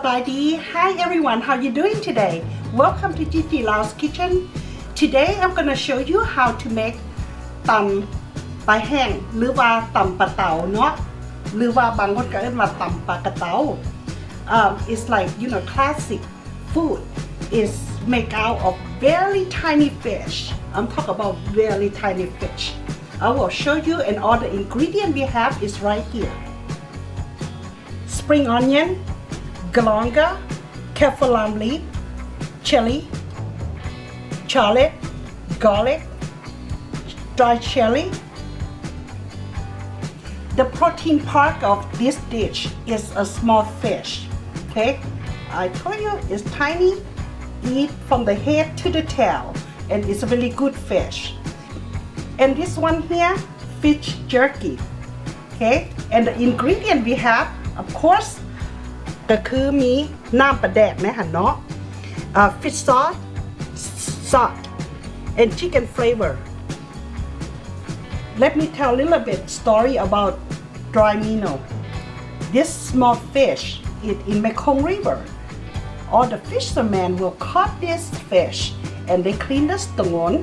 Sabadi. Hi everyone, how you doing today? Welcome to Gigi Lao's Kitchen. Today I'm gonna show you how to make ตำปลาแห้งหรือว่าตำปลาเต๋าเนาะหรือว่าบางคนก็เรียกว่าตำปลากระเต๋า It's like classic food is made out of very tiny fish. I'm talking about very tiny fish. I will show you, and all the ingredient we have is right here. Spring onion, galanga, kaffir lime leaf, chili, shallot, garlic, dried chili. The protein part of this dish is a small fish. Okay, I told you it's tiny. Eat from the head to the tail, and it's a really good fish. And this one here, fish jerky. Okay, and the ingredient we have, of course, ก็คือมีน้ำปลาแดกนะฮะเนาะ fish sauce, salt, and chicken flavor. Let me tell a little bit story about dry minnow. This small fish is in Mekong River. All the fishermen will catch this fish and they clean the stone,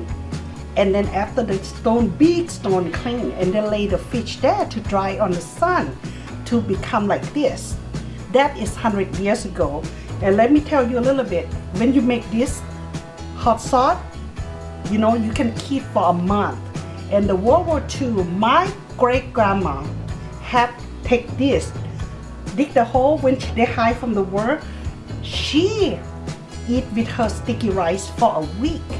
and then after the stone, big stone clean, and they lay the fish there to dry on the sun to become like this. That is 100 years ago. And let me tell you a little bit, when you make this hot sauce, you can keep for a month. And the World War II, my great grandma had take this, dig the hole when they hide from the war. She eat with her sticky rice for a week.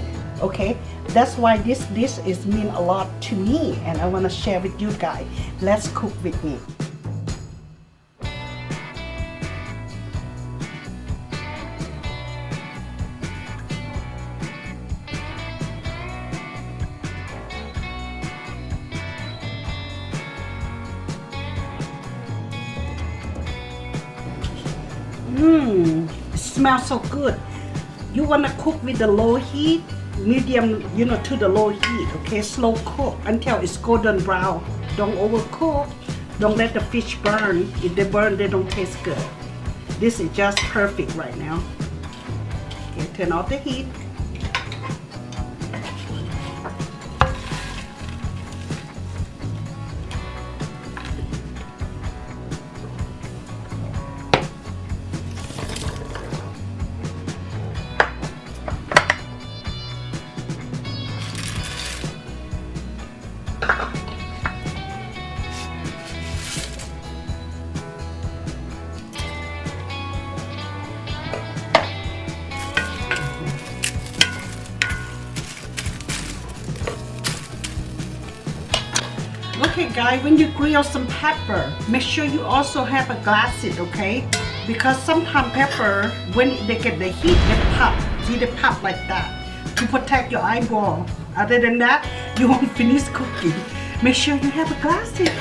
Okay, that's why this dish is mean a lot to me, and I want to share with you guys. Let's cook with me. It smells so good. You want to cook with the low heat, medium, to the low heat. Okay, slow cook until it's golden brown. Don't overcook. Don't let the fish burn. If they burn, they don't taste good. This is just perfect right now. Okay, turn off the heat. Okay guys, when you grill some pepper, make sure you also have a glass it, okay? Because sometimes pepper, when they get the heat, they pop. See, they pop like that to protect your eyeball. Other than that, you won't finish cooking. Make sure you have a glass it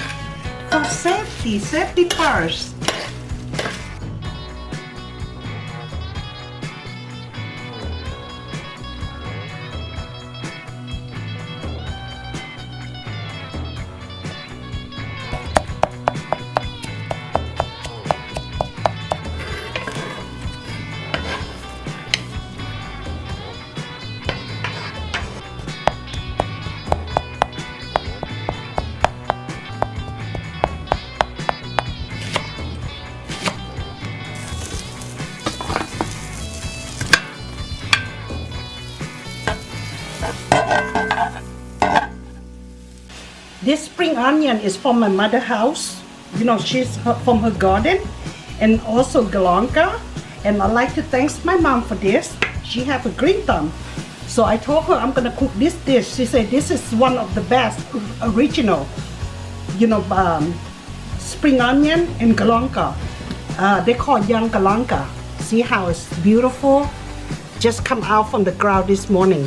for safety first. This spring onion is from my mother's house. She's from her garden, and also galanga. And I'd like to thank my mom for this. She have a green thumb. So I told her I'm gonna cook this dish. She said this is one of the best original, spring onion and galanga. They call young galanga. See how it's beautiful? Just come out from the ground this morning.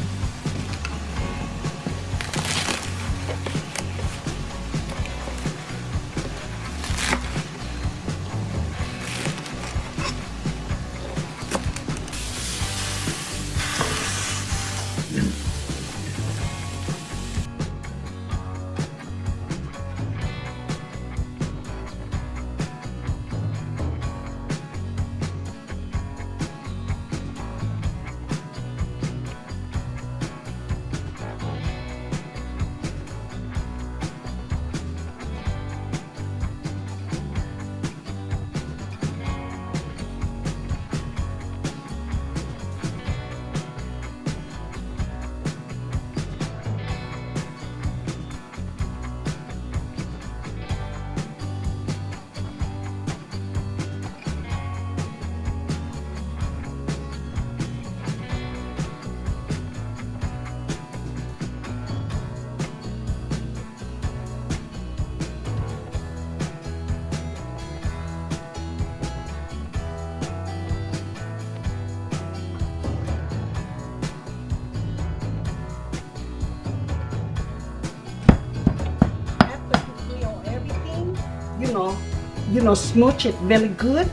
smooch it very good,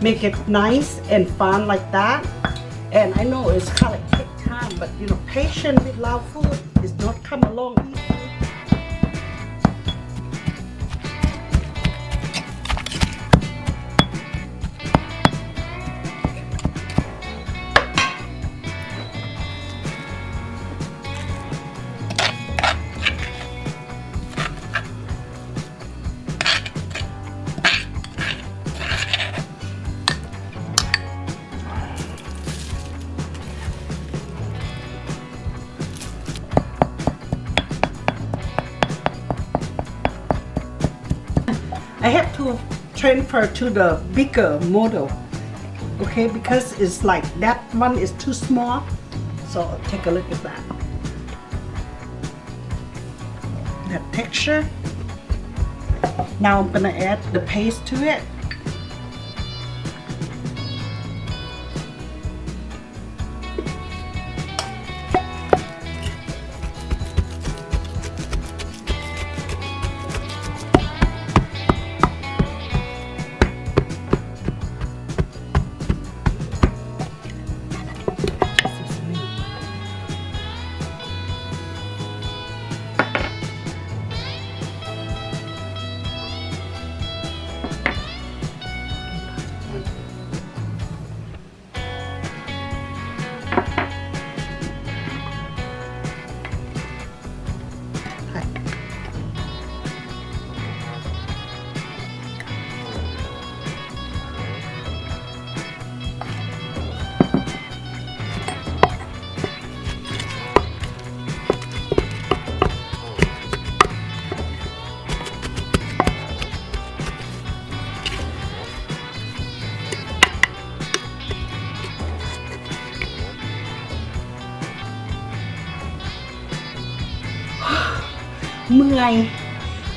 make it nice and fun like that. And I know it's kind of take time, but patience with Lao food is not come along easy. I have to transfer to the bigger model, okay, because it's like that one is too small. So take a look at that. That texture. Now I'm gonna add the paste to it.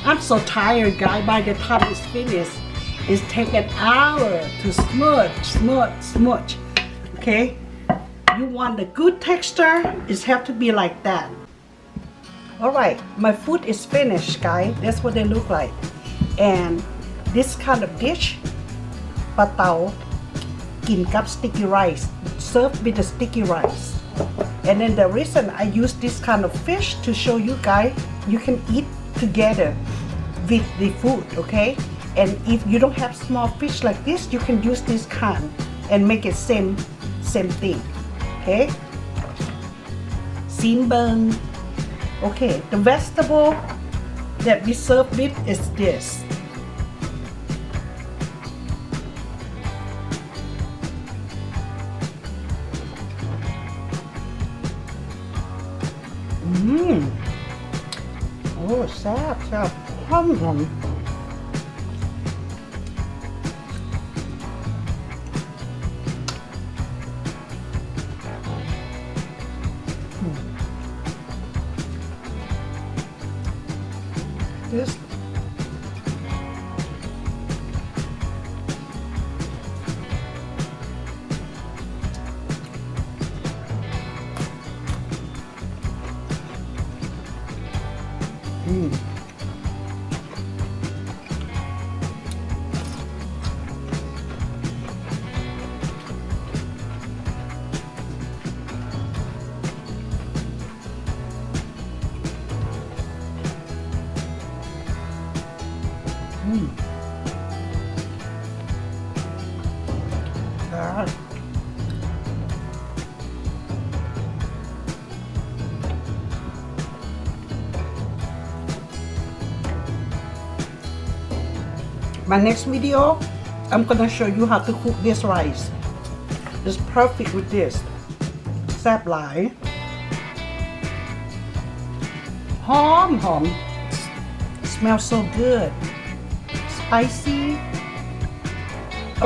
I'm so tired, guys. By the time it's finished, it's take an hour to smudge. Okay, you want the good texture, it have to be like that. All right, my food is finished, guys. That's what they look like. And this kind of dish, pa tao,กินกับ sticky rice, served with the sticky rice. And then the reason I use this kind of fish to show you guys, you can eat together with the food, okay? And if you don't have small fish like this, you can use this kind and make it same thing, okay? Sinburn. Okay, the vegetable that we serve with is this. Oh, แซ่บหอมthis My next video, I'm gonna show you how to cook this rice. It's perfect with this. แซ่บหลายหอม Smells so good. Spicy,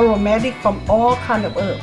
aromatic from all kind of herb.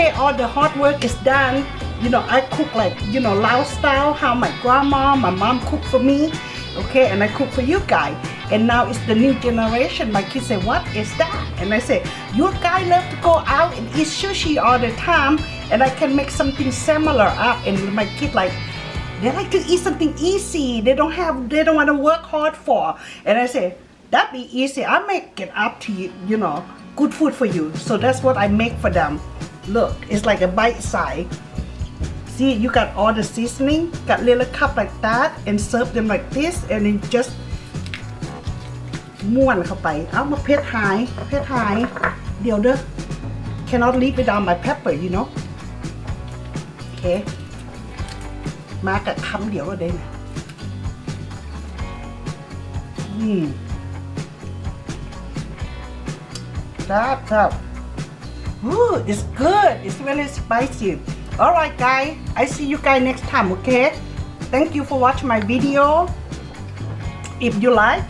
okay, all the hard work is done. You know, I cook like, you know, Lao style, how my grandma, my mom cooked for me. Okay, and I cook for you guys. And now it's the new generation. My kids say, what is that? And I say, your guy love to go out and eat sushi all the time, and I can make something similar up. And my kid like, they like to eat something easy. They don't want to work hard for. And I say, that be easy. I make it up to you, you know, good food for you. So that's what I make for them. Look, it's like a bite size. See, you got all the seasoning, got little cup like that, and serve them like this, and then just ม้วนเข้าไปเอามาเผ็ดหายเดี๋ยวเด้อ cannot live without my pepper you know okay มากับคำเดียวก็ได้นะครับ Ooh, it's good. It's really spicy. Alright guys, I see you guys next time, okay? Thank you for watching my video. If you like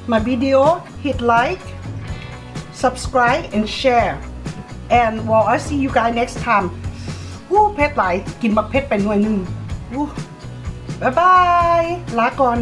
my video, hit like, subscribe and share. And well, I see you guys next time. เผ็ดหลายกินบักเผ็ดไปหน่วยนึง Bye bye ลาก่อน